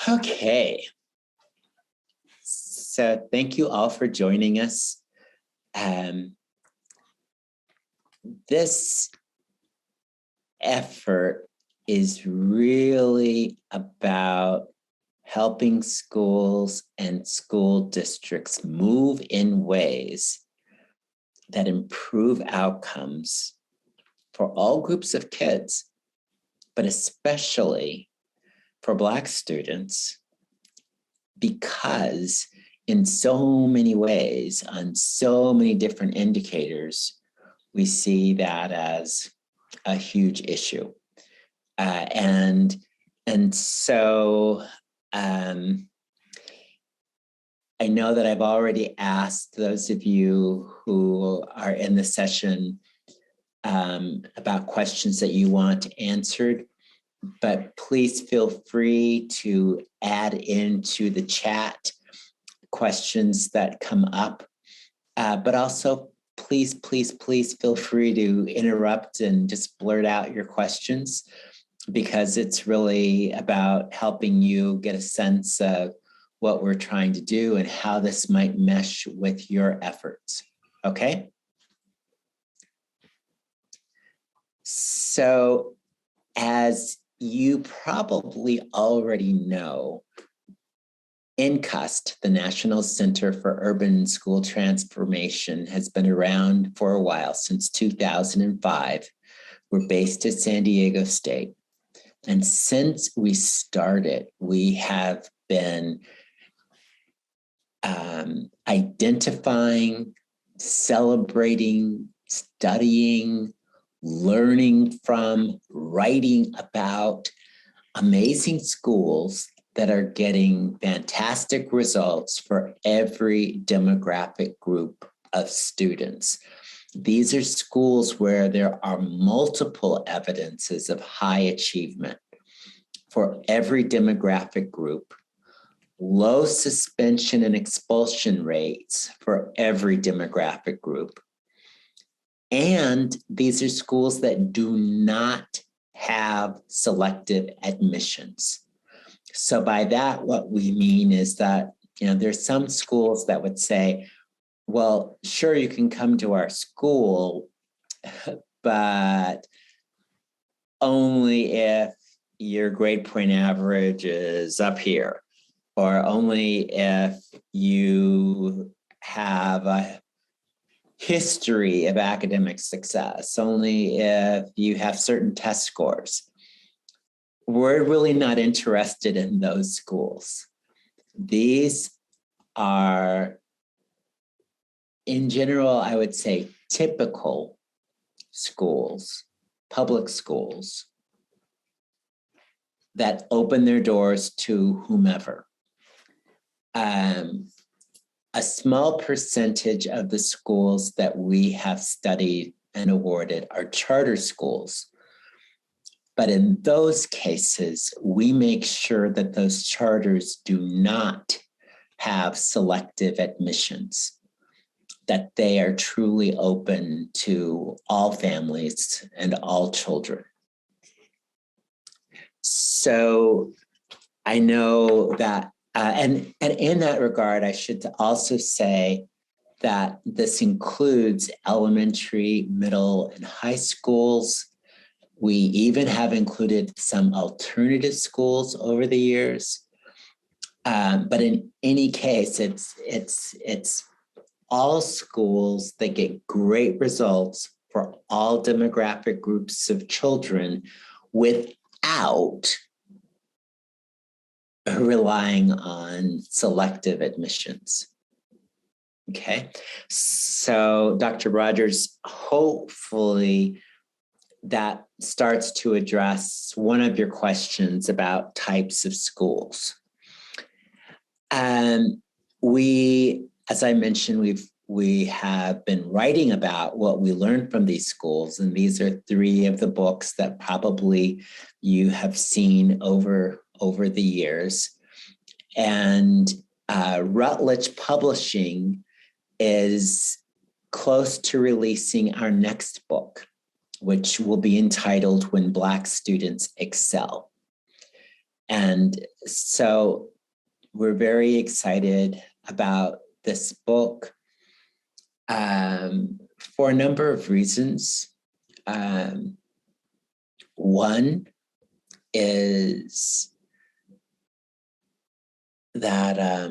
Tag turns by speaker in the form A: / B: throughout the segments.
A: Okay. So thank you all for joining us. This effort is really about helping schools and school districts move in ways that improve outcomes for all groups of kids, but especially for Black students, because in so many ways, on so many different indicators, we see that as a huge issue. And so I know that I've already asked those of you who are in the session about questions that you want answered, but please feel free to add into the chat questions that come up, but also please feel free to interrupt and just blurt out your questions, because it's really about helping you get a sense of what we're trying to do and how this might mesh with your efforts, okay? So as you probably already know, NCUST, the National Center for Urban School Transformation, has been around for a while, since 2005. We're based at San Diego State. And since we started, we have been identifying, celebrating, studying, learning from, writing about amazing schools that are getting fantastic results for every demographic group of students. These are schools where there are multiple evidences of high achievement for every demographic group, low suspension and expulsion rates for every demographic group. And these are schools that do not have selective admissions. So by that, what we mean is that, there's some schools that would say, well, sure, you can come to our school, but only if your grade point average is up here, or only if you have a history of academic success, only if you have certain test scores. We're really not interested in those schools. These are, in general, I would say, typical schools, public schools, that open their doors to whomever. A small percentage of the schools that we have studied and awarded are charter schools. But in those cases, we make sure that those charters do not have selective admissions, that they are truly open to all families and all children. So I know that, and in that regard, I should also say that this includes elementary, middle, and high schools. We even have included some alternative schools over the years. But in any case, it's all schools that get great results for all demographic groups of children without relying on selective admissions. Okay, so Dr. Rogers, hopefully that starts to address one of your questions about types of schools. We, as I mentioned, we have been writing about what we learned from these schools, and these are 3 of the books that probably you have seen over the years. And Routledge Publishing is close to releasing our next book, which will be entitled When Black Students Excel. And so we're very excited about this book for a number of reasons. One is that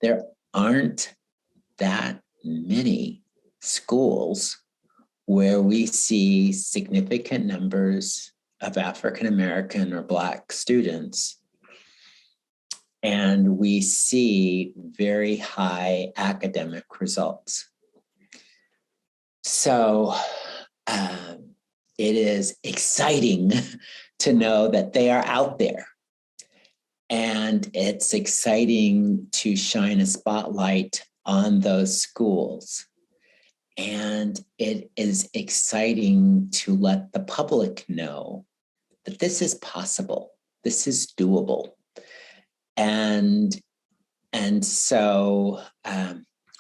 A: there aren't that many schools where we see significant numbers of African American or Black students, and we see very high academic results. So it is exciting to know that they are out there. And it's exciting to shine a spotlight on those schools. And it is exciting to let the public know that this is possible, this is doable. And so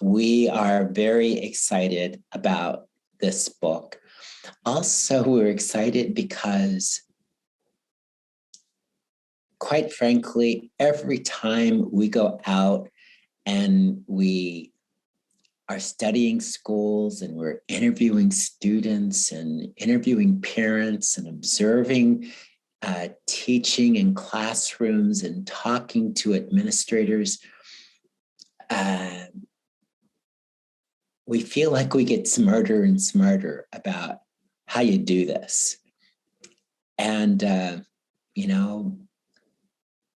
A: we are very excited about this book. Also, we're excited because, quite frankly, every time we go out and we are studying schools and we're interviewing students and interviewing parents and observing teaching in classrooms and talking to administrators, we feel like we get smarter and smarter about how you do this. And,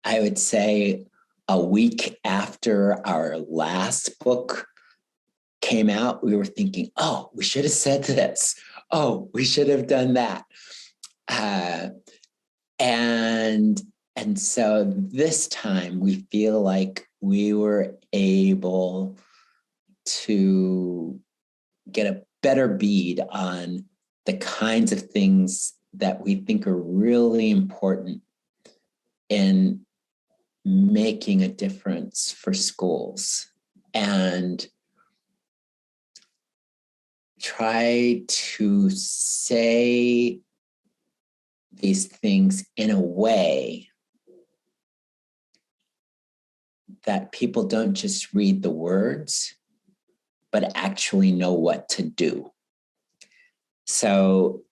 A: I would say a week after our last book came out, we were thinking, oh, we should have said this. Oh, we should have done that. And so this time we feel like we were able to get a better bead on the kinds of things that we think are really important in making a difference for schools, and try to say these things in a way that people don't just read the words, but actually know what to do. So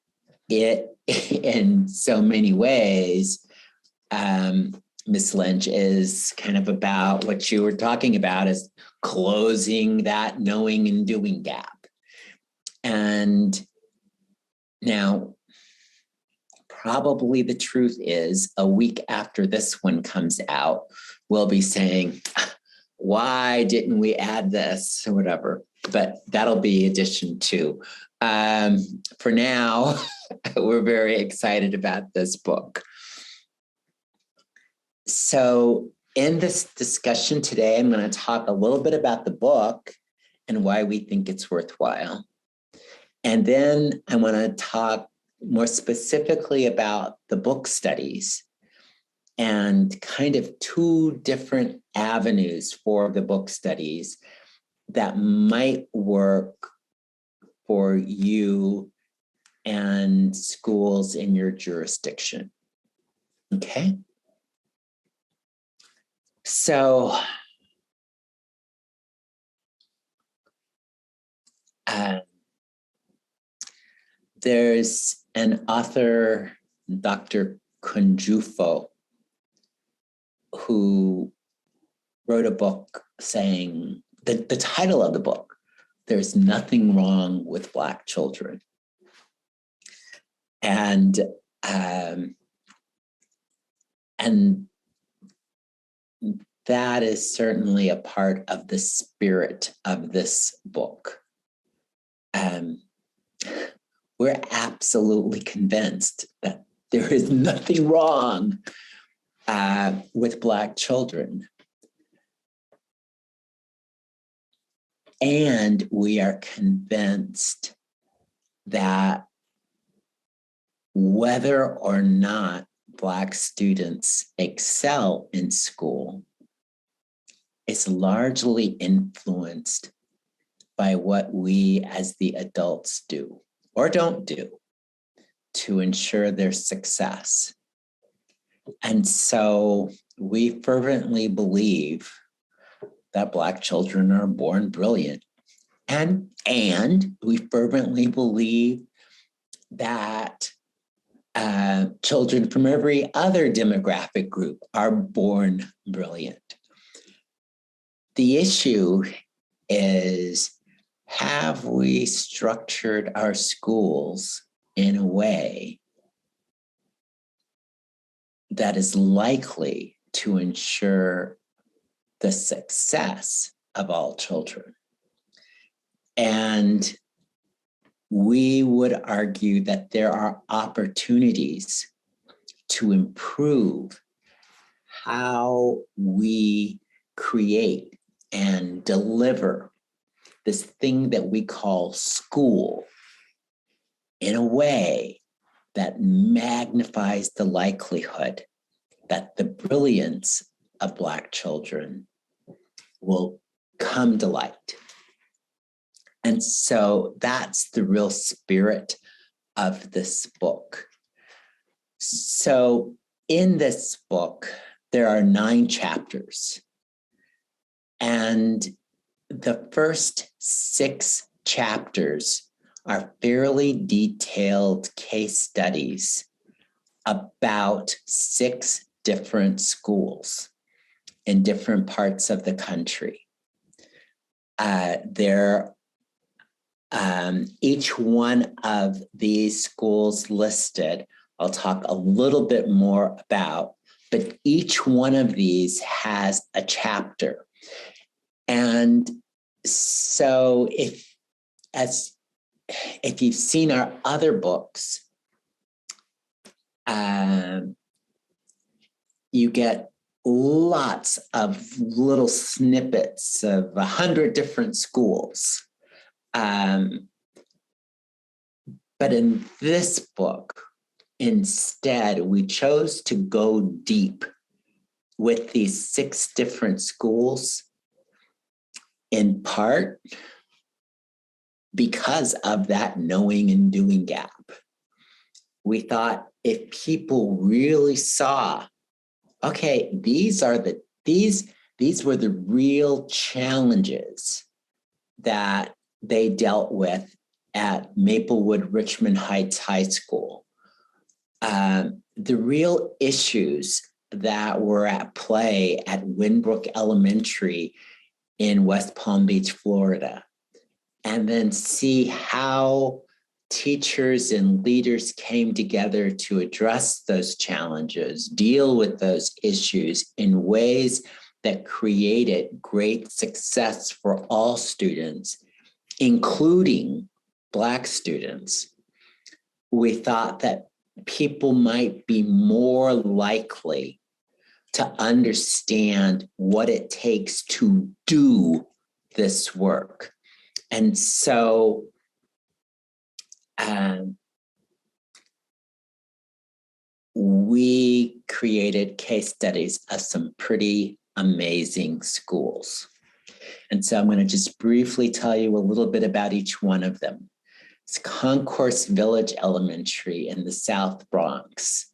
A: it, in so many ways, Ms. Lynch, is kind of about what you were talking about, is closing that knowing and doing gap. And now, probably the truth is, a week after this one comes out, we'll be saying, why didn't we add this or whatever? But that'll be edition 2. For now, we're very excited about this book. So in this discussion today, I'm going to talk a little bit about the book and why we think it's worthwhile. And then I want to talk more specifically about the book studies and kind of 2 different avenues for the book studies that might work for you and schools in your jurisdiction. Okay? So, there's an author, Dr. Kunjufo, who wrote a book saying, the title of the book, "There's Nothing Wrong with Black Children." And that is certainly a part of the spirit of this book. We're absolutely convinced that there is nothing wrong with Black children. And we are convinced that whether or not Black students excel in school is largely influenced by what we as the adults do or don't do to ensure their success. And so we fervently believe that Black children are born brilliant. And we fervently believe that children from every other demographic group are born brilliant. The issue is, have we structured our schools in a way that is likely to ensure the success of all children? And we would argue that there are opportunities to improve how we create and deliver this thing that we call school in a way that magnifies the likelihood that the brilliance of Black children will come to light. And so that's the real spirit of this book. So in this book, there are 9 chapters. And the first 6 chapters are fairly detailed case studies about 6 different schools in different parts of the country. Each one of these schools listed, I'll talk a little bit more about, but each one of these has a chapter. And so if you've seen our other books, you get lots of little snippets of 100 different schools. But in this book, instead, we chose to go deep with these 6 different schools, in part because of that knowing and doing gap. We thought if people really saw, okay, these were the real challenges that they dealt with at Maplewood Richmond Heights High School. The real issues that were at play at Winbrook Elementary in West Palm Beach, Florida, and then see how teachers and leaders came together to address those challenges, deal with those issues in ways that created great success for all students, including Black students. We thought that people might be more likely to understand what it takes to do this work. And so we created case studies of some pretty amazing schools. And so I'm going to just briefly tell you a little bit about each one of them. It's Concourse Village Elementary in the South Bronx.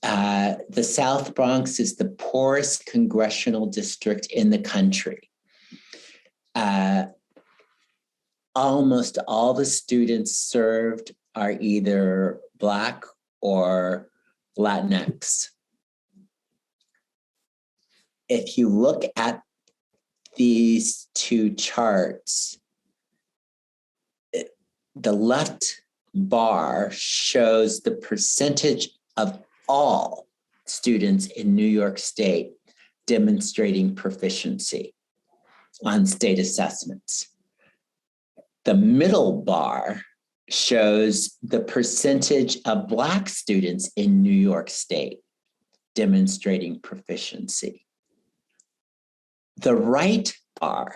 A: The South Bronx is the poorest congressional district in the country. Almost all the students served are either Black or Latinx. If you look at these 2 charts, the left bar shows the percentage of all students in New York State demonstrating proficiency on state assessments. The middle bar shows the percentage of Black students in New York State demonstrating proficiency. The right bar,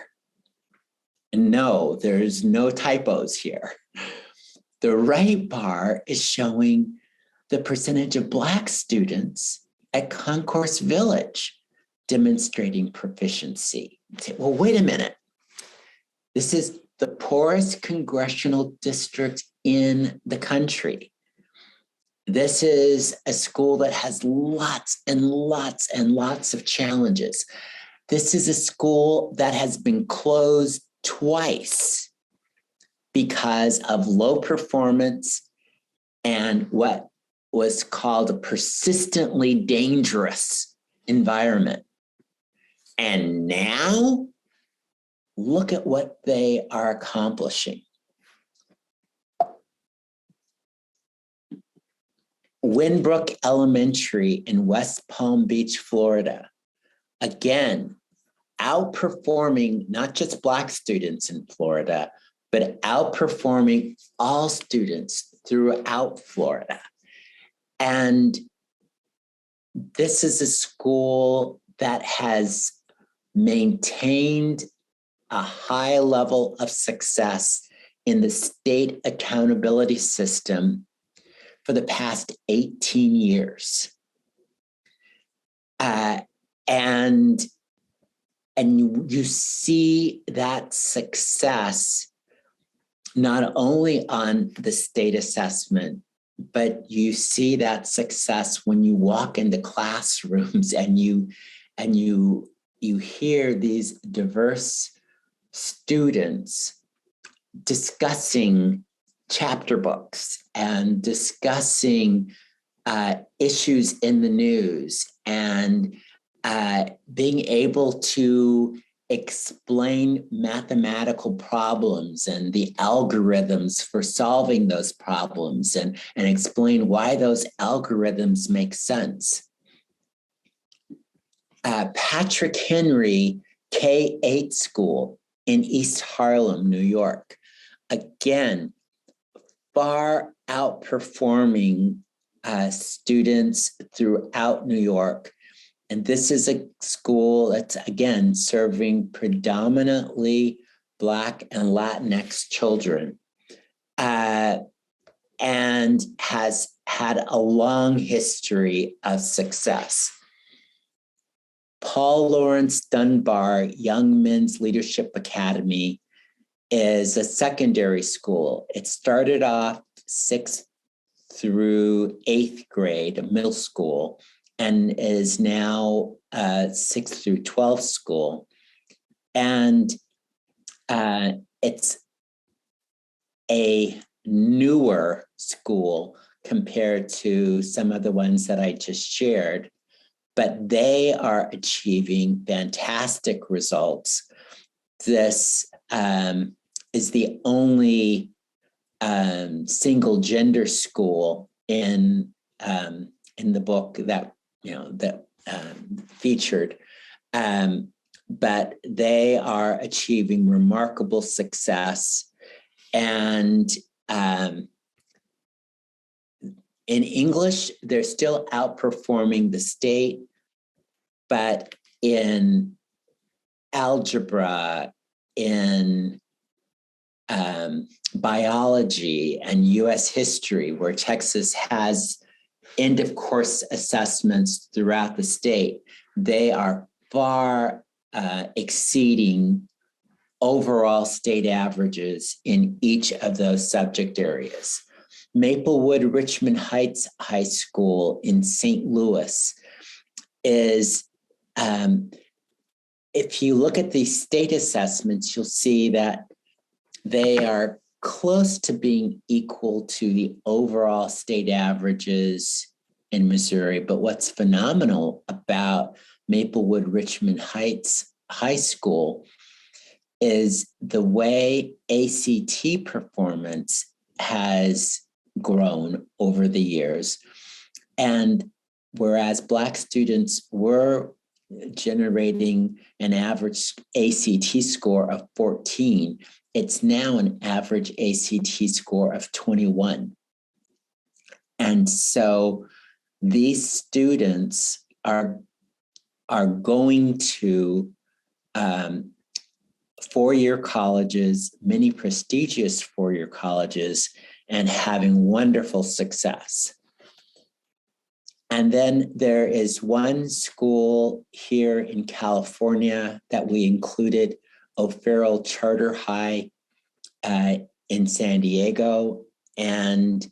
A: no, there's no typos here. The right bar is showing the percentage of Black students at Concourse Village demonstrating proficiency. Well, wait a minute. This is the poorest congressional district in the country. This is a school that has lots and lots and lots of challenges. This is a school that has been closed twice because of low performance and what was called a persistently dangerous environment. And now, look at what they are accomplishing. Winbrook Elementary in West Palm Beach, Florida, again, outperforming not just Black students in Florida, but outperforming all students throughout Florida. And this is a school that has maintained a high level of success in the state accountability system for the past 18 years. And you see that success not only on the state assessment, but you see that success when you walk into classrooms and you hear these diverse students discussing chapter books and discussing issues in the news and being able to explain mathematical problems and the algorithms for solving those problems and explain why those algorithms make sense. Patrick Henry K-8 School in East Harlem, New York, again, far outperforming students throughout New York. And this is a school that's, again, serving predominantly Black and Latinx children and has had a long history of success. Paul Laurence Dunbar Young Men's Leadership Academy is a secondary school. It started off 6th through 8th grade, middle school, and is now 6th through 12th school. And it's a newer school compared to some of the ones that I just shared, but they are achieving fantastic results. This is the only single gender school in the book that featured, but they are achieving remarkable success. And in English, they're still outperforming the state, but in algebra, in biology and US history, where Texas has end of course assessments throughout the state, they are far exceeding overall state averages in each of those subject areas. Maplewood Richmond Heights High School in St. Louis is, if you look at the state assessments, you'll see that they are close to being equal to the overall state averages in Missouri. But what's phenomenal about Maplewood Richmond Heights High School is the way ACT performance has grown over the years. And whereas Black students were generating an average ACT score of 14, it's now an average ACT score of 21. And so these students are going to four-year colleges, many prestigious four-year colleges, and having wonderful success. And then there is one school here in California that we included, O'Farrell Charter High in San Diego. And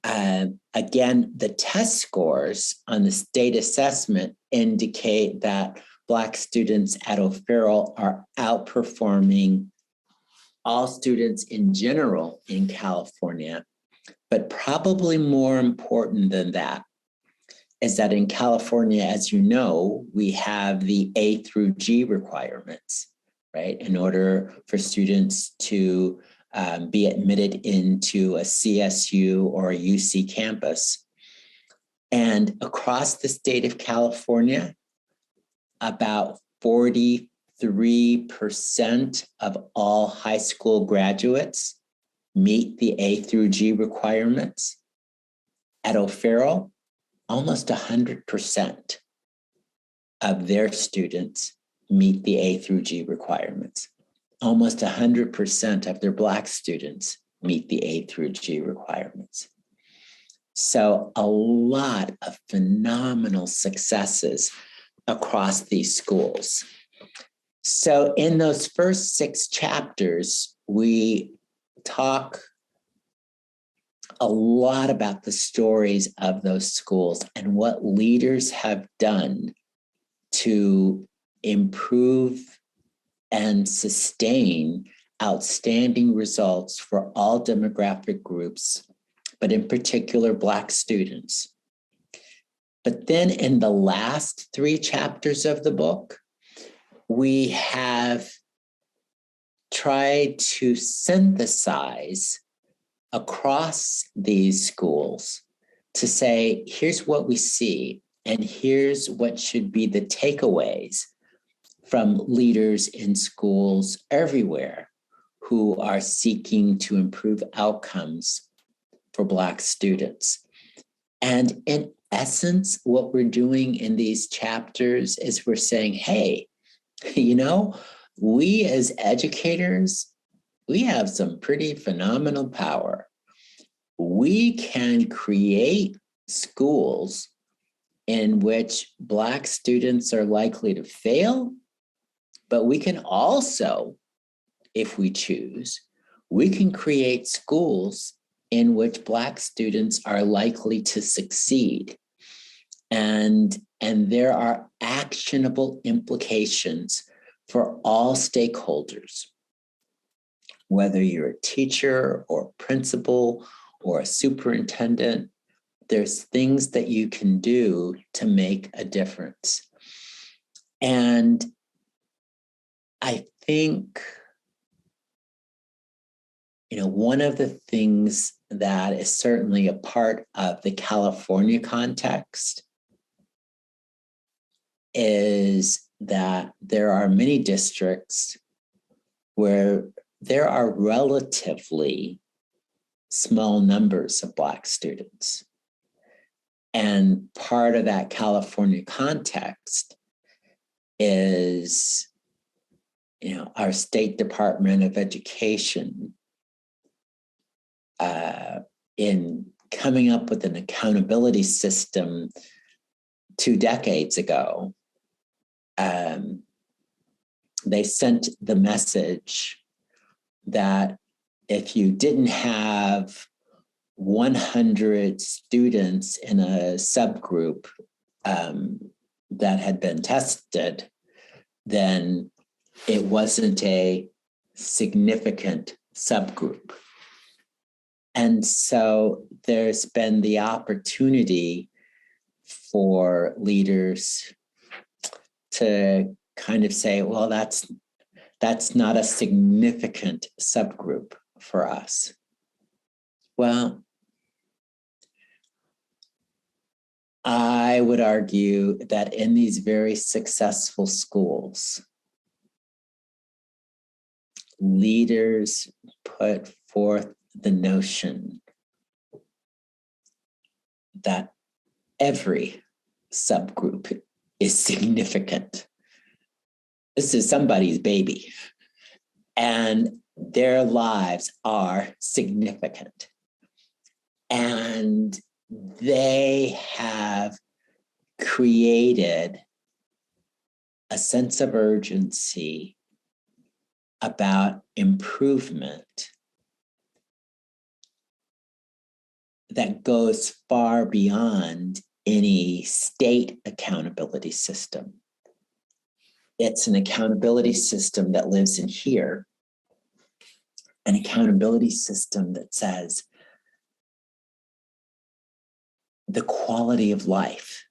A: Again, the test scores on the state assessment indicate that Black students at O'Farrell are outperforming all students in general in California. But probably more important than that is that in California, as you know, we have the A through G requirements, right? In order for students to be admitted into a CSU or a UC campus. And across the state of California, about 43% of all high school graduates meet the A through G requirements. At O'Farrell, almost 100% of their students meet the A through G requirements. Almost 100% of their Black students meet the A through G requirements. So a lot of phenomenal successes across these schools. So in those first 6 chapters, we talk a lot about the stories of those schools and what leaders have done to improve and sustain outstanding results for all demographic groups, but in particular Black students. But then in the last 3 chapters of the book, we have tried to synthesize across these schools to say, here's what we see, and here's what should be the takeaways from leaders in schools everywhere who are seeking to improve outcomes for Black students. And in essence, what we're doing in these chapters is we're saying, hey, you know, we as educators, we have some pretty phenomenal power. We can create schools in which Black students are likely to fail, but we can also, if we choose, we can create schools in which Black students are likely to succeed. And there are actionable implications for all stakeholders, whether you're a teacher or principal or a superintendent. There's things that you can do to make a difference. And I think, you know, one of the things that is certainly a part of the California context is that there are many districts where there are relatively small numbers of Black students. And part of that California context is, you know, our State Department of Education in coming up with an accountability system 2 decades ago. They sent the message that if you didn't have 100 students in a subgroup that had been tested, then it wasn't a significant subgroup. And so there's been the opportunity for leaders to kind of say, well, that's not a significant subgroup for us. Well, I would argue that in these very successful schools, leaders put forth the notion that every subgroup is significant. This is somebody's baby, and their lives are significant. And they have created a sense of urgency about improvement that goes far beyond any state accountability system. It's an accountability system that lives in here, an accountability system that says the quality of life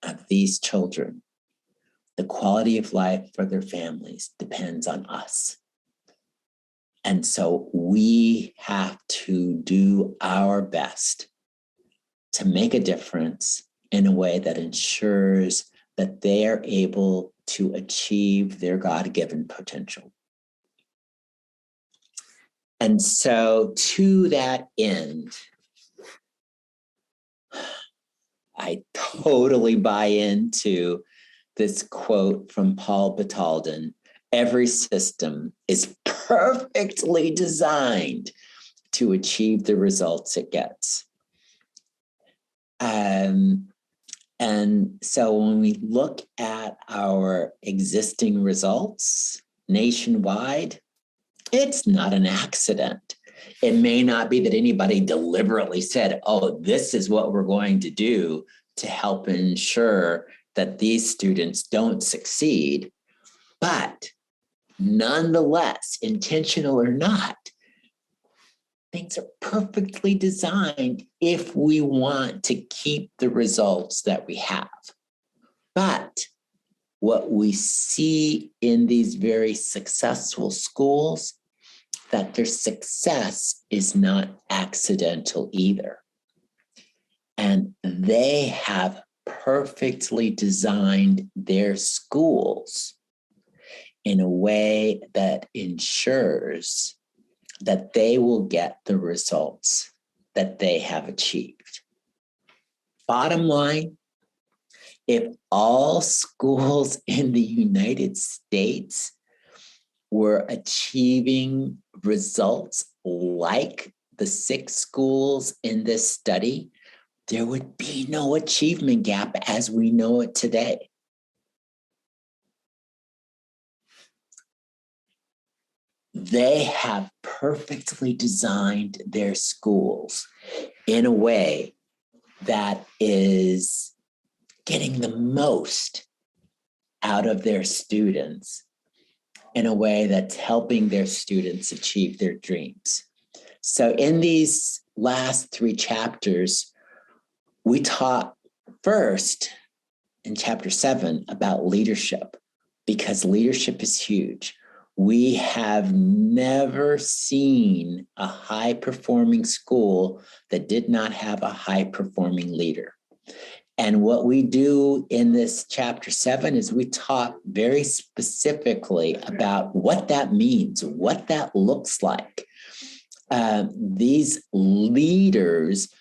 A: of these children, the quality of life for their families depends on us. And so we have to do our best to make a difference in a way that ensures that they are able to achieve their God-given potential. And so to that end, I totally buy into this quote from Paul Batalden: every system is perfectly designed to achieve the results it gets. And so when we look at our existing results nationwide, it's not an accident. It may not be that anybody deliberately said, oh, this is what we're going to do to help ensure that these students don't succeed. But nonetheless, intentional or not, things are perfectly designed if we want to keep the results that we have. But what we see in these very successful schools, that their success is not accidental either. And they have perfectly designed their schools in a way that ensures that they will get the results that they have achieved. Bottom line, if all schools in the United States were achieving results like the 6 schools in this study, there would be no achievement gap as we know it today. They have perfectly designed their schools in a way that is getting the most out of their students, in a way that's helping their students achieve their dreams. So in these last 3 chapters, we taught first in chapter 7 about leadership, because leadership is huge. We have never seen a high-performing school that did not have a high-performing leader. And what we do in this chapter 7 is we talk very specifically about what that means, what that looks like. These leaders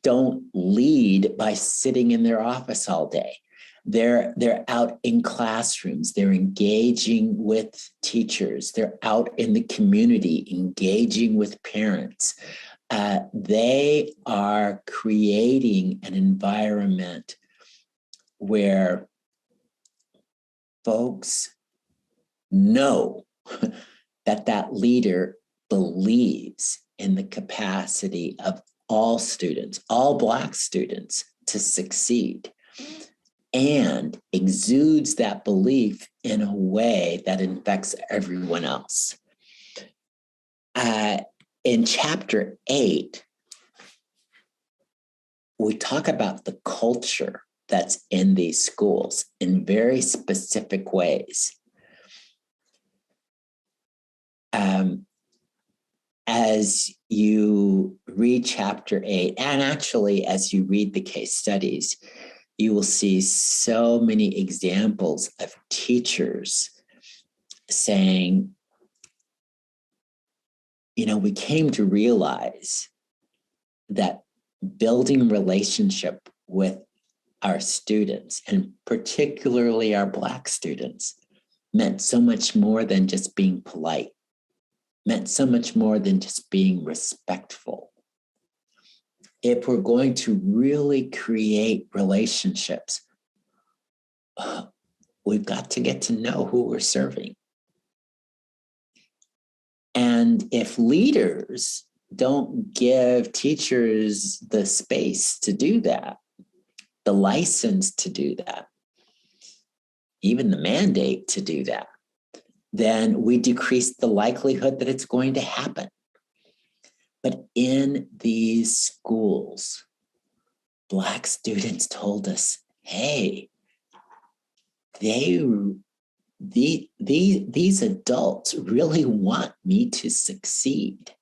A: don't lead by sitting in their office all day. They're out in classrooms. They're engaging with teachers. They're out in the community, engaging with parents. They are creating an environment where folks know that that leader believes in the capacity of all students, all Black students, to succeed, and exudes that belief in a way that infects everyone else. In chapter 8, we talk about the culture that's in these schools in very specific ways. As you read chapter 8, and actually as you read the case studies, you will see so many examples of teachers saying, you know, we came to realize that building relationship with our students, and particularly our Black students, meant so much more than just being polite, meant so much more than just being respectful. If we're going to really create relationships, we've got to get to know who we're serving. And if leaders don't give teachers the space to do that, the license to do that, even the mandate to do that, then we decrease the likelihood that it's going to happen. But in these schools, Black students told us, hey, these adults really want me to succeed.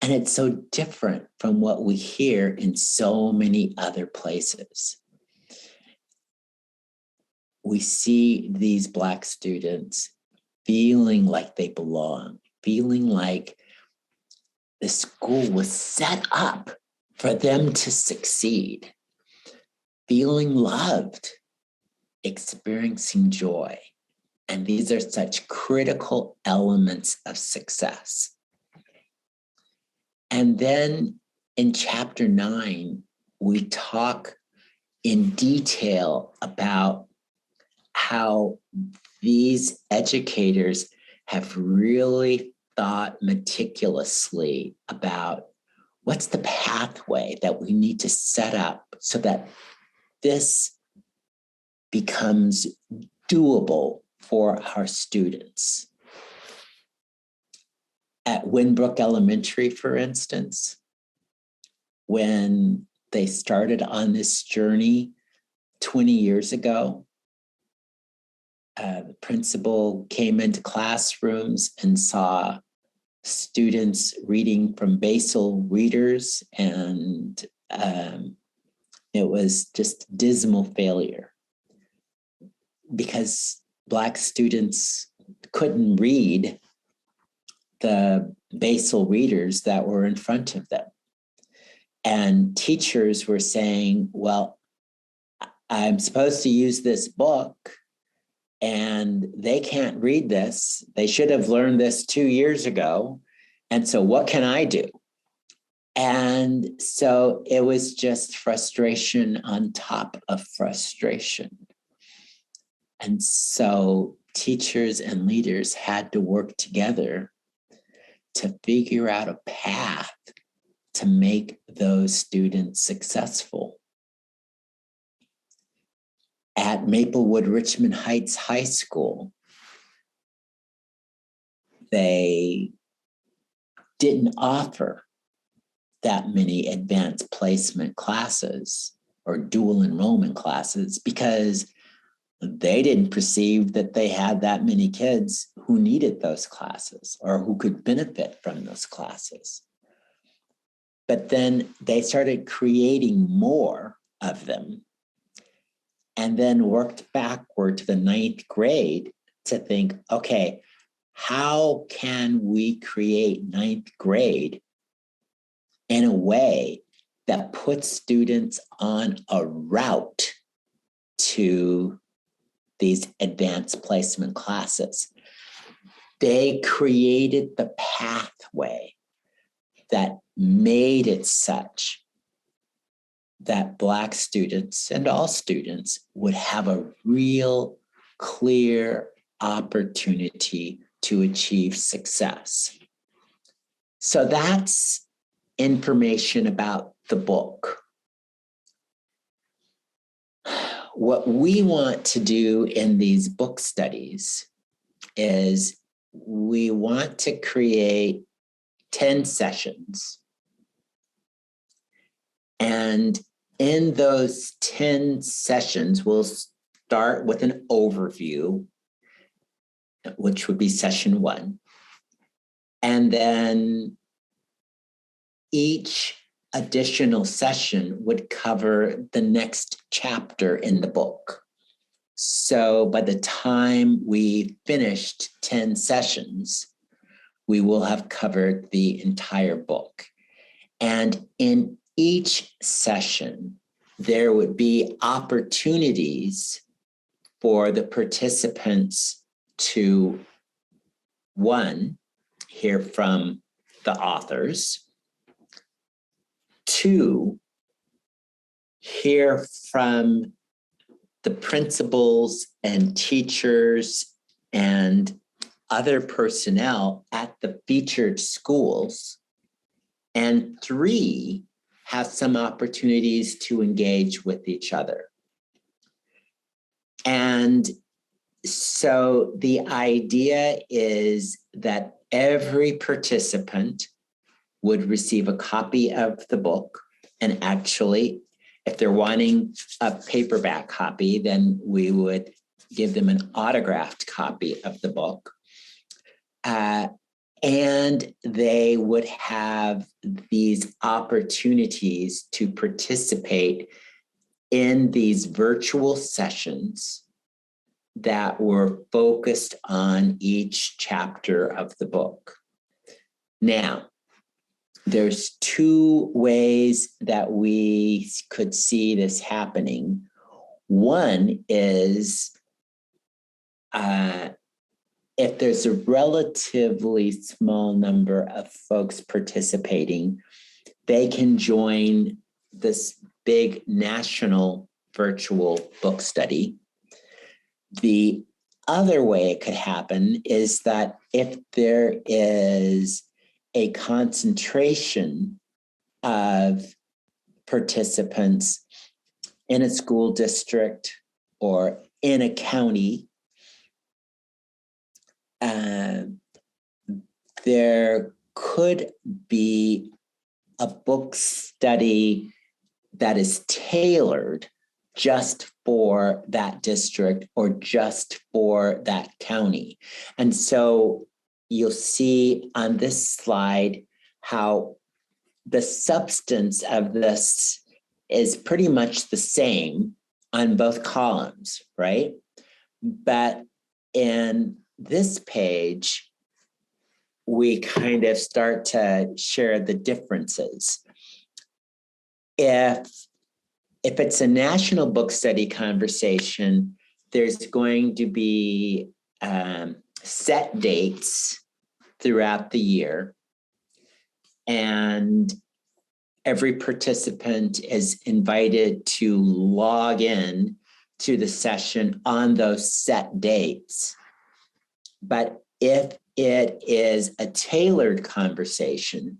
A: And it's so different from what we hear in so many other places. We see these Black students feeling like they belong, feeling like the school was set up for them to succeed, feeling loved, experiencing joy. And these are such critical elements of success. And then in chapter 9, we talk in detail about how these educators have really thought meticulously about what's the pathway that we need to set up so that this becomes doable for our students. At Winbrook Elementary, for instance, when they started on this journey 20 years ago, the principal came into classrooms and saw students reading from basal readers, and it was just dismal failure because Black students couldn't read the basal readers that were in front of them. And teachers were saying, well, I'm supposed to use this book and they can't read this. They should have learned this 2 years ago. And so what can I do? And so it was just frustration on top of frustration. And so teachers and leaders had to work together to figure out a path to make those students successful. At Maplewood Richmond Heights High School, they didn't offer that many advanced placement classes or dual enrollment classes because they didn't perceive that they had that many kids who needed those classes or who could benefit from those classes. But then they started creating more of them and then worked backward to the 9th grade to think, okay, how can we create 9th grade in a way that puts students on a route to these advanced placement classes? They created the pathway that made it such that Black students and all students would have a real clear opportunity to achieve success. So that's information about the book. What we want to do in these book studies is we want to create 10 sessions. And in those 10 sessions, we'll start with an overview, which would be session 1. And then each additional session would cover the next chapter in the book. So by the time we finished 10 sessions, we will have covered the entire book. And in each session, there would be opportunities for the participants to, 1, hear from the authors, 2, hear from the principals and teachers and other personnel at the featured schools, and 3 have some opportunities to engage with each other. And so the idea is that every participant would receive a copy of the book. And actually, if they're wanting a paperback copy, then we would give them an autographed copy of the book. And they would have these opportunities to participate in these virtual sessions that were focused on each chapter of the book. Now, there's 2 ways that we could see this happening. One is if there's a relatively small number of folks participating, they can join this big national virtual book study. The other way it could happen is that if there is a concentration of participants in a school district or in a county, there could be a book study that is tailored just for that district or just for that county. And so you'll see on this slide how the substance of this is pretty much the same on both columns, right? But in this page, we kind of start to share the differences. If it's a national book study conversation, there's going to be set dates throughout the year, and every participant is invited to log in to the session on those set dates. But if it is a tailored conversation,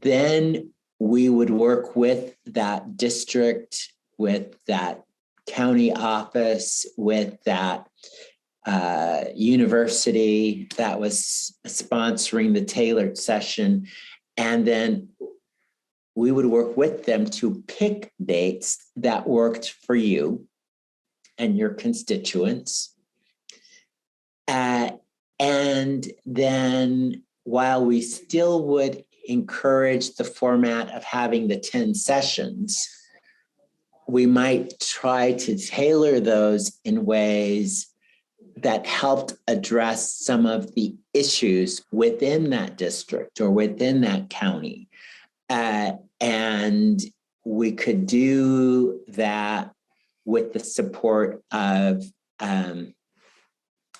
A: then we would work with that district, with that county office, with that university that was sponsoring the tailored session. And then we would work with them to pick dates that worked for you and your constituents. And then while we still would encourage the format of having the 10 sessions, we might try to tailor those in ways that helped address some of the issues within that district or within that county. And we could do that with the support of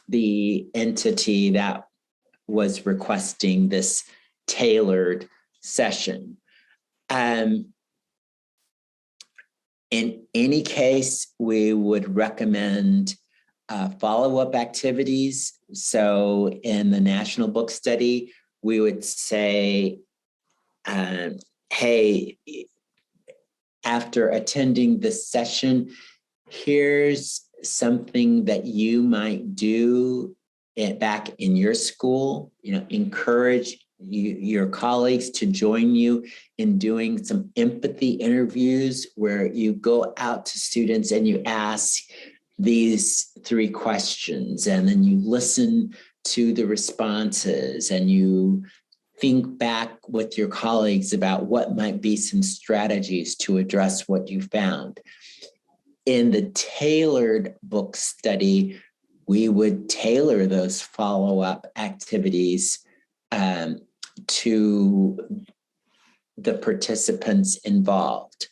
A: the entity that was requesting this tailored session. In any case, we would recommend follow-up activities. So in the National Book Study, we would say, hey, after attending this session, here's something that you might do back in your school. Encourage your colleagues to join you in doing some empathy interviews where you go out to students and you ask these 3 questions, and then you listen to the responses and you think back with your colleagues about what might be some strategies to address what you found. In the tailored book study, we would tailor those follow-up activities to the participants involved.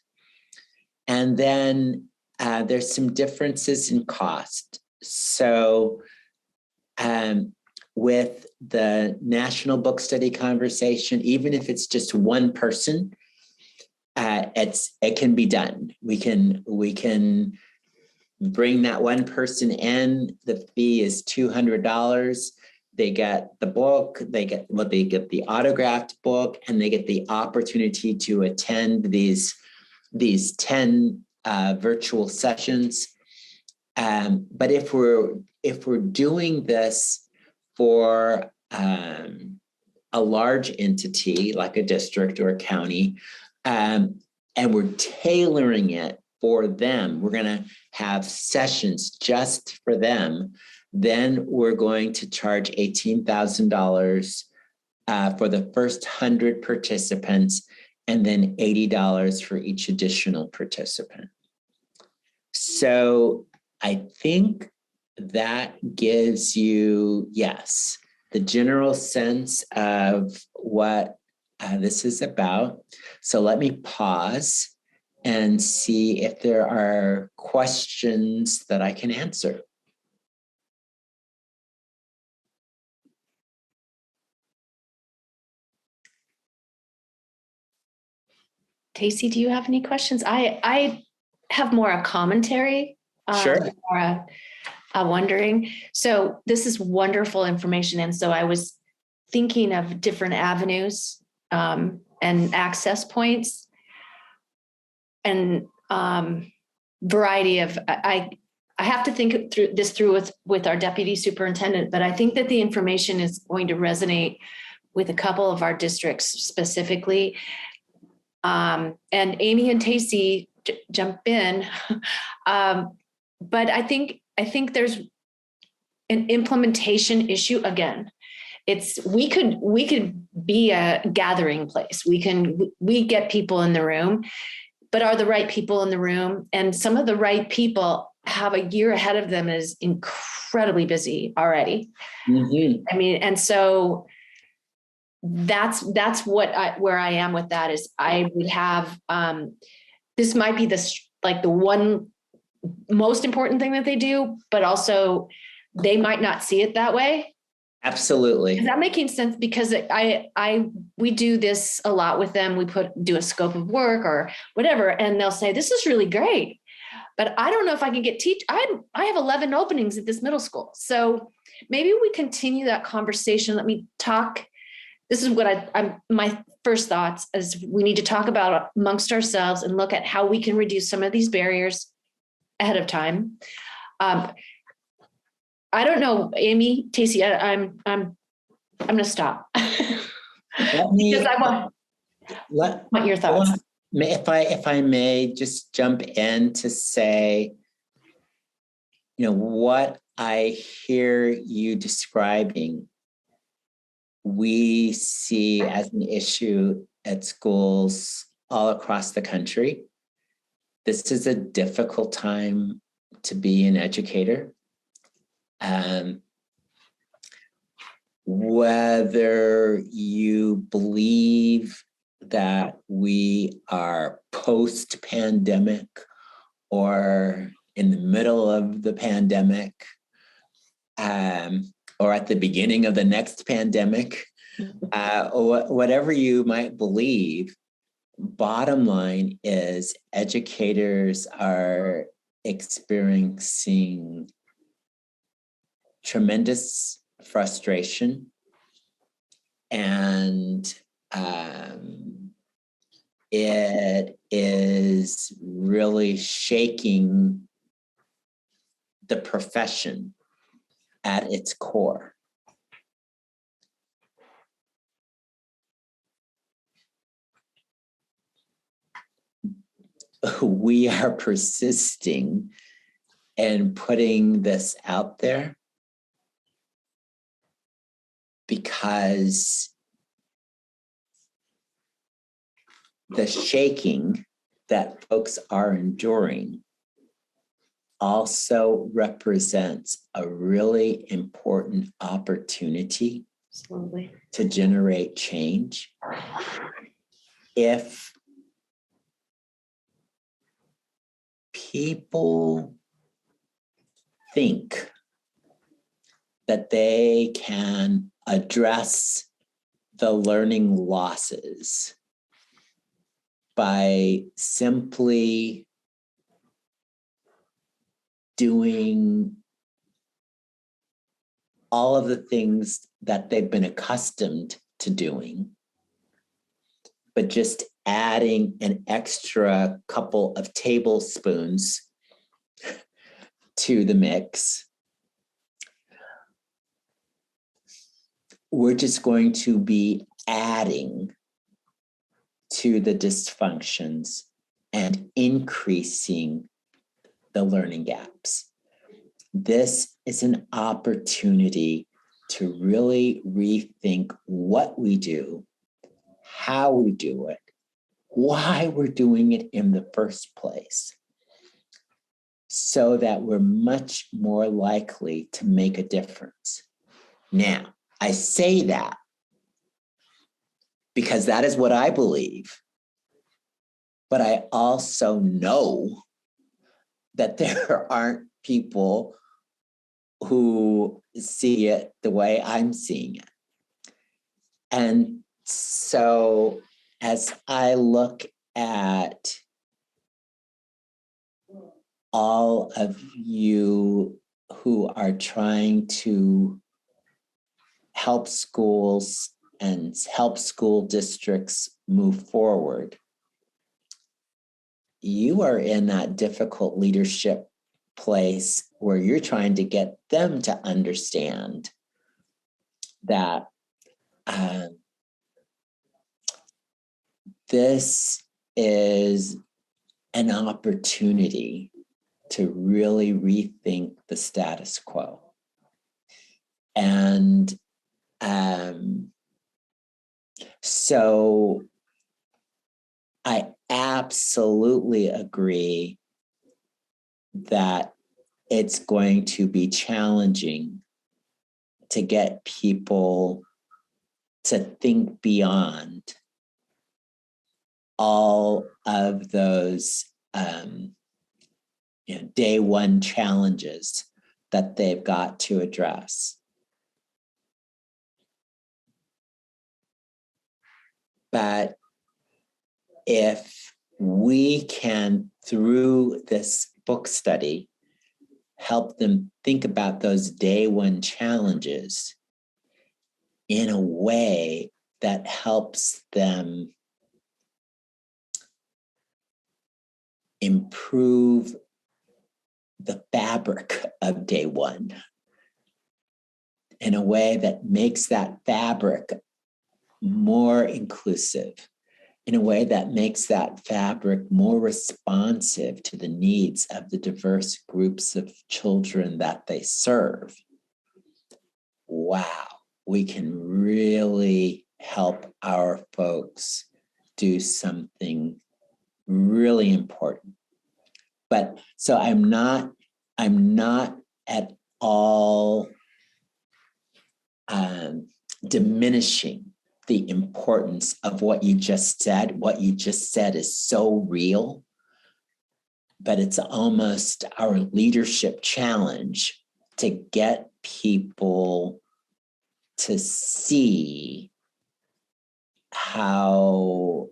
A: And then there's some differences in cost. So with the National Book Study conversation, even if it's just one person, it can be done. We can bring that one person in. The fee is $200. They get the book, they get the autographed book, and they get the opportunity to attend these 10 virtual sessions. But if we're doing this for a large entity like a district or a county, and we're tailoring it for them, we're going to have sessions just for them, then we're going to charge $18,000 for the first 100 participants, and then $80 for each additional participant. So I think that gives you, yes, the general sense of what this is about. So let me pause and see if there are questions that I can answer.
B: Tacey, do you have any questions? I have more a commentary.
A: Sure.
B: Or a wondering. So this is wonderful information. And so I was thinking of different avenues and access points and variety of, I have to think through with our deputy superintendent, but I think that the information is going to resonate with a couple of our districts specifically. And Amy and Tacey jump in. But I think there's an implementation issue again. We could be a gathering place. We get people in the room, but are the right people in the room? And some of the right people have a year ahead of them is incredibly busy already. Mm-hmm. I mean, and so that's where I am with that is I would have, this might be the one most important thing that they do, but also they might not see it that way.
A: Absolutely.
B: Is that making sense? Because we do this a lot with them. We do a scope of work or whatever, and they'll say, this is really great, but I don't know if I can get I have 11 openings at this middle school. So maybe we continue that conversation. Let me talk. This is what my first thoughts is we need to talk about amongst ourselves and look at how we can reduce some of these barriers ahead of time. I don't know, Amy, Tacey, I'm going to stop. Because I want your thoughts.
A: If I may just jump in to say, what I hear you describing, we see as an issue at schools all across the country. This is a difficult time to be an educator. Whether you believe that we are post-pandemic or in the middle of the pandemic, or at the beginning of the next pandemic, whatever you might believe, bottom line is educators are experiencing tremendous frustration, and it is really shaking the profession at its core. We are persisting and putting this out there because the shaking that folks are enduring also represents a really important opportunity
B: Absolutely.
A: to generate change. If people think that they can address the learning losses by simply doing all of the things that they've been accustomed to doing, but just adding an extra couple of tablespoons to the mix. We're just going to be adding to the dysfunctions and increasing the learning gaps. This is an opportunity to really rethink what we do, how we do it, why we're doing it in the first place, so that we're much more likely to make a difference. Now, I say that because that is what I believe, but I also know that there aren't people who see it the way I'm seeing it. And so as I look at all of you who are trying to help schools and help school districts move forward, you are in that difficult leadership place where you're trying to get them to understand that this is an opportunity to really rethink the status quo. And so I absolutely agree that it's going to be challenging to get people to think beyond all of those day one challenges that they've got to address. But if we can, through this book study, help them think about those day one challenges in a way that helps them improve the fabric of day one, in a way that makes that fabric more inclusive, in a way that makes that fabric more responsive to the needs of the diverse groups of children that they serve. Wow, we can really help our folks do something really important. But so I'm not at all diminishing the importance of what you just said. What you just said is so real, but it's almost our leadership challenge to get people to see how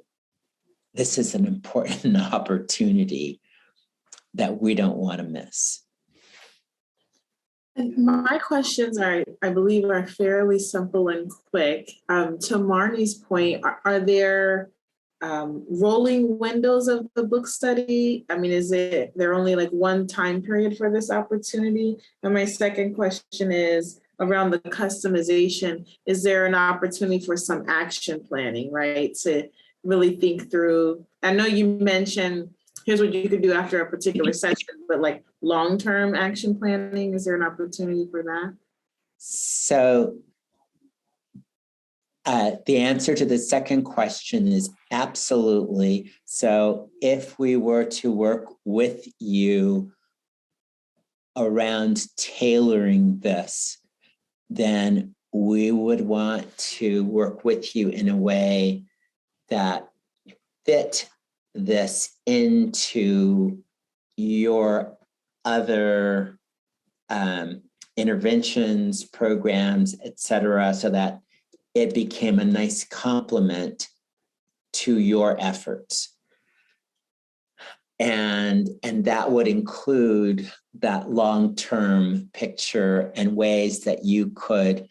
A: this is an important opportunity that we don't want to miss.
C: And my questions are, I believe, are fairly simple and quick. To Marnie's point, are there rolling windows of the book study? I mean, is there only like one time period for this opportunity? And my second question is around the customization. Is there an opportunity for some action planning, right? To really think through, I know you mentioned here's what you could do after a particular session, but like long-term action planning, is there an opportunity for that?
A: So the answer to the second question is absolutely. So if we were to work with you around tailoring this, then we would want to work with you in a way that fit this into your other interventions, programs, et cetera, so that it became a nice complement to your efforts. And that would include that long-term picture and ways that you could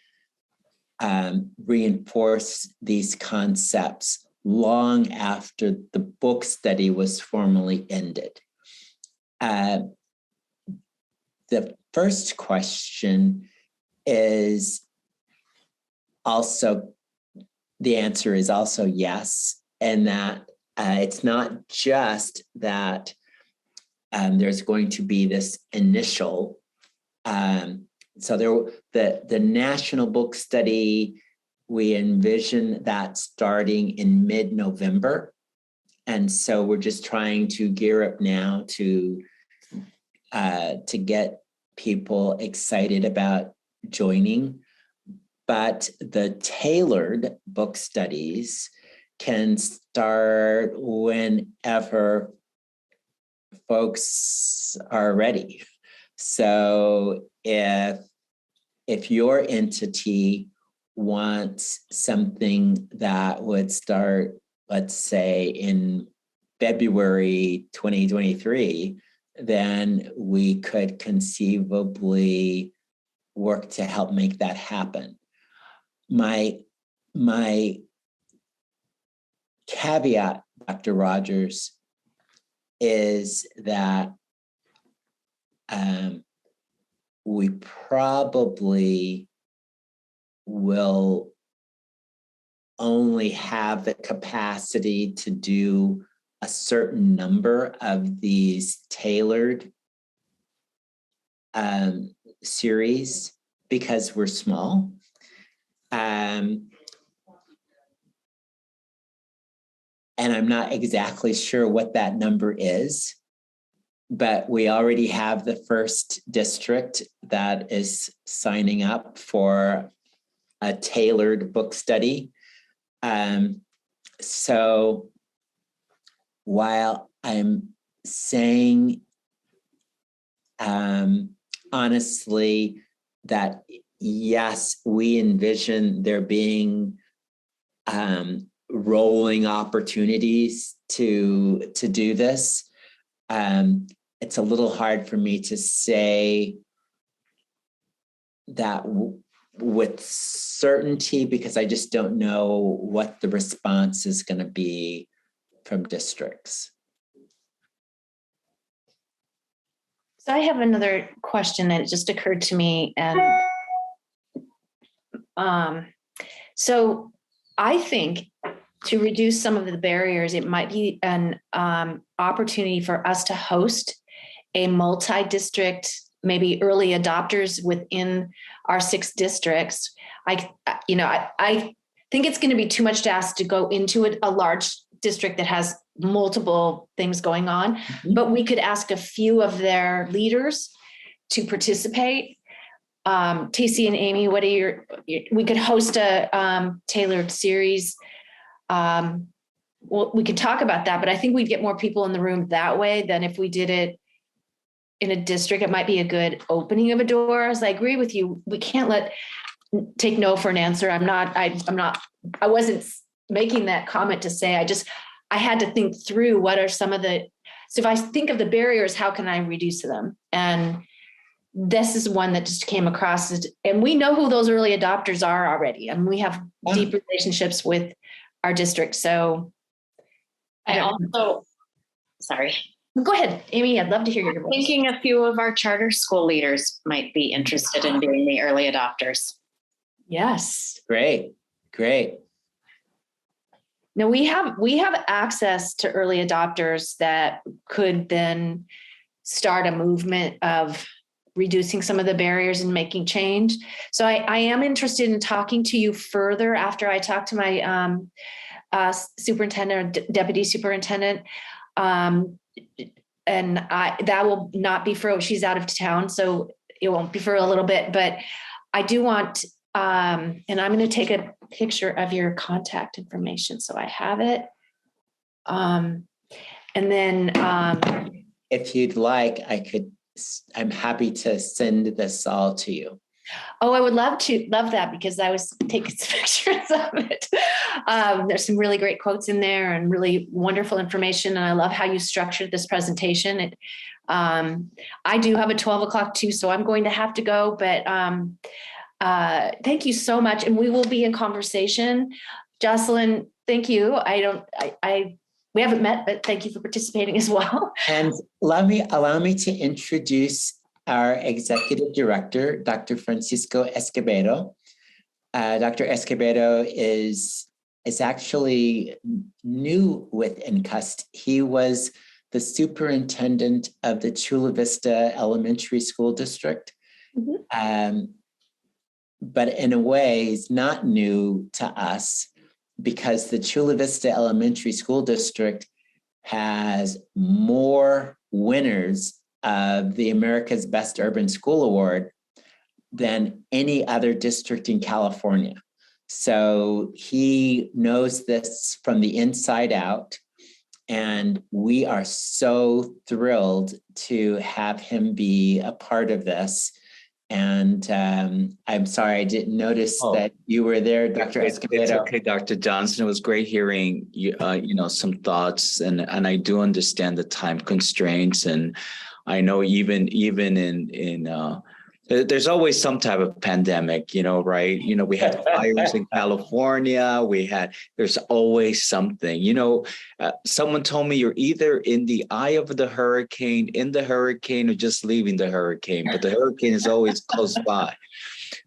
A: reinforce these concepts long after the book study was formally ended. The first question is also, the answer is also yes, and that it's not just that there's going to be this initial, so the National Book Study, we envision that starting in mid-November. And so we're just trying to gear up now to get people excited about joining. But the tailored book studies can start whenever folks are ready. So if your entity wants something that would start, let's say, in February 2023, then we could conceivably work to help make that happen. My caveat, Dr. Rogers, is that we probably will only have the capacity to do a certain number of these tailored series because we're small. And I'm not exactly sure what that number is, but we already have the first district that is signing up for a tailored book study. So while I'm saying honestly that yes, we envision there being rolling opportunities to do this, it's a little hard for me to say that with certainty because I just don't know what the response is going to be from districts.
B: So I have another question that just occurred to me, and so I think to reduce some of the barriers, it might be an opportunity for us to host a multi-district, maybe early adopters within our 6 districts. I think it's going to be too much to ask to go into a large district that has multiple things going on, but we could ask a few of their leaders to participate. Tacey and Amy, we could host a tailored series. Well, we could talk about that, but I think we'd get more people in the room that way than if we did it in a district. It might be a good opening of a door. As I agree with you, we can't take no for an answer. I wasn't making that comment to say, I had to think through so if I think of the barriers, how can I reduce them? And this is one that just came across, and we know who those early adopters are already. And we have deep relationships with our district. So
D: sorry.
B: Go ahead, Amy. I'd love to hear your voice.
D: Thinking a few of our charter school leaders might be interested in being the early adopters.
B: Yes.
A: Great.
B: Now we have access to early adopters that could then start a movement of reducing some of the barriers and making change. So I am interested in talking to you further after I talk to my superintendent or deputy superintendent. And that will not be she's out of town, so it won't be for a little bit, but I do want, and I'm going to take a picture of your contact information so I have it. And then
A: if you'd like, I'm happy to send this all to you.
B: Oh, I would love that because I was taking some pictures of it. There's some really great quotes in there and really wonderful information. And I love how you structured this presentation. I do have a 12 o'clock too, so I'm going to have to go, but thank you so much. And we will be in conversation. Jocelyn, thank you. We haven't met, but thank you for participating as well.
A: And allow me to introduce our executive director, Dr. Francisco Escobedo. Dr. Escobedo is actually new with INCUST. He was the superintendent of the Chula Vista Elementary School District. Mm-hmm. But in a way, he's not new to us because the Chula Vista Elementary School District has more winners of the America's Best Urban School Award than any other district in California. So he knows this from the inside out. And we are so thrilled to have him be a part of this. And I'm sorry, I didn't notice that you were there, Dr. Escobedo.
E: It's okay, Dr. Johnson. It was great hearing some thoughts, and I do understand the time constraints, and I know even in there's always some type of pandemic, right? We had fires in California. There's always something, someone told me you're either in the eye of the hurricane, in the hurricane, or just leaving the hurricane, but the hurricane is always close by.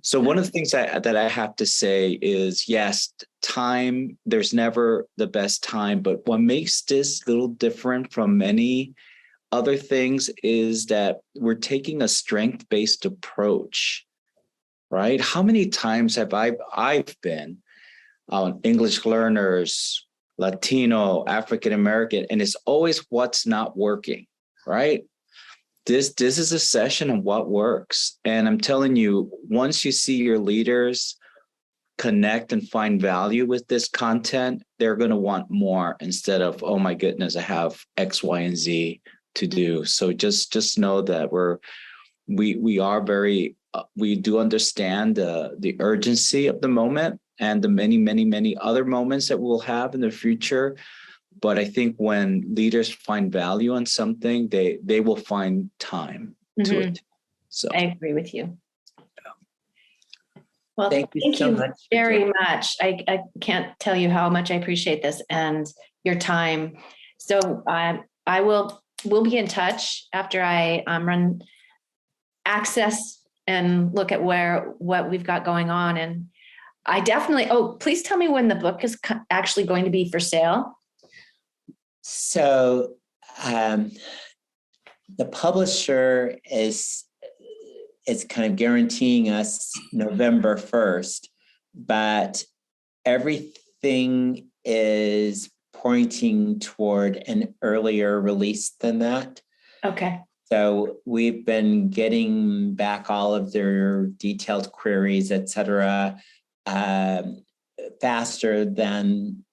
E: So one of the things that I have to say is, yes, time, there's never the best time, but what makes this a little different from many other things is that we're taking a strength-based approach, right? How many times have I've been on English learners, Latino, African-American, and it's always what's not working, right? This is a session of what works. And I'm telling you, once you see your leaders connect and find value with this content, they're going to want more instead of, oh my goodness, I have X, Y, and Z to do. So just know that we do understand the urgency of the moment and the many other moments that we'll have in the future. But I think when leaders find value on something, they will find time to it. So
B: I agree with you. Well,
A: thank you so much
B: very much. I can't tell you how much I appreciate this and your time. So we'll be in touch after I run access and look at what we've got going on. And I definitely, please tell me when the book is actually going to be for sale.
A: So the publisher is kind of guaranteeing us November 1st, but everything is pointing toward an earlier release than that.
B: Okay.
A: So we've been getting back all of their detailed queries, et cetera, faster than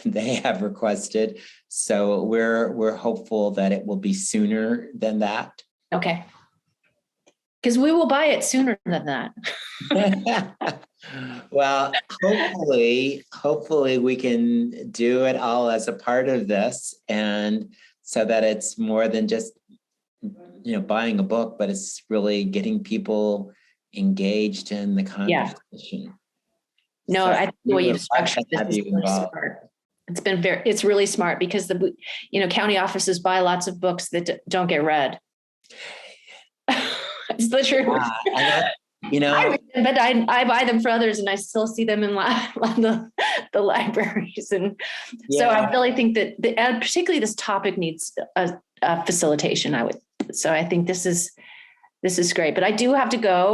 A: they have requested. So we're hopeful that it will be sooner than that.
B: Okay. Because we will buy it sooner than that.
A: Well, hopefully we can do it all as a part of this, and so that it's more than just buying a book, but it's really getting people engaged in the conversation. Yeah.
B: No, I think the way you've structured this is really smart. It's really smart because the county offices buy lots of books that don't get read. It's the truth. I read them, but I buy them for others, and I still see them in the libraries. And so I really think that particularly this topic needs a facilitation. So I think this is great. But I do have to go.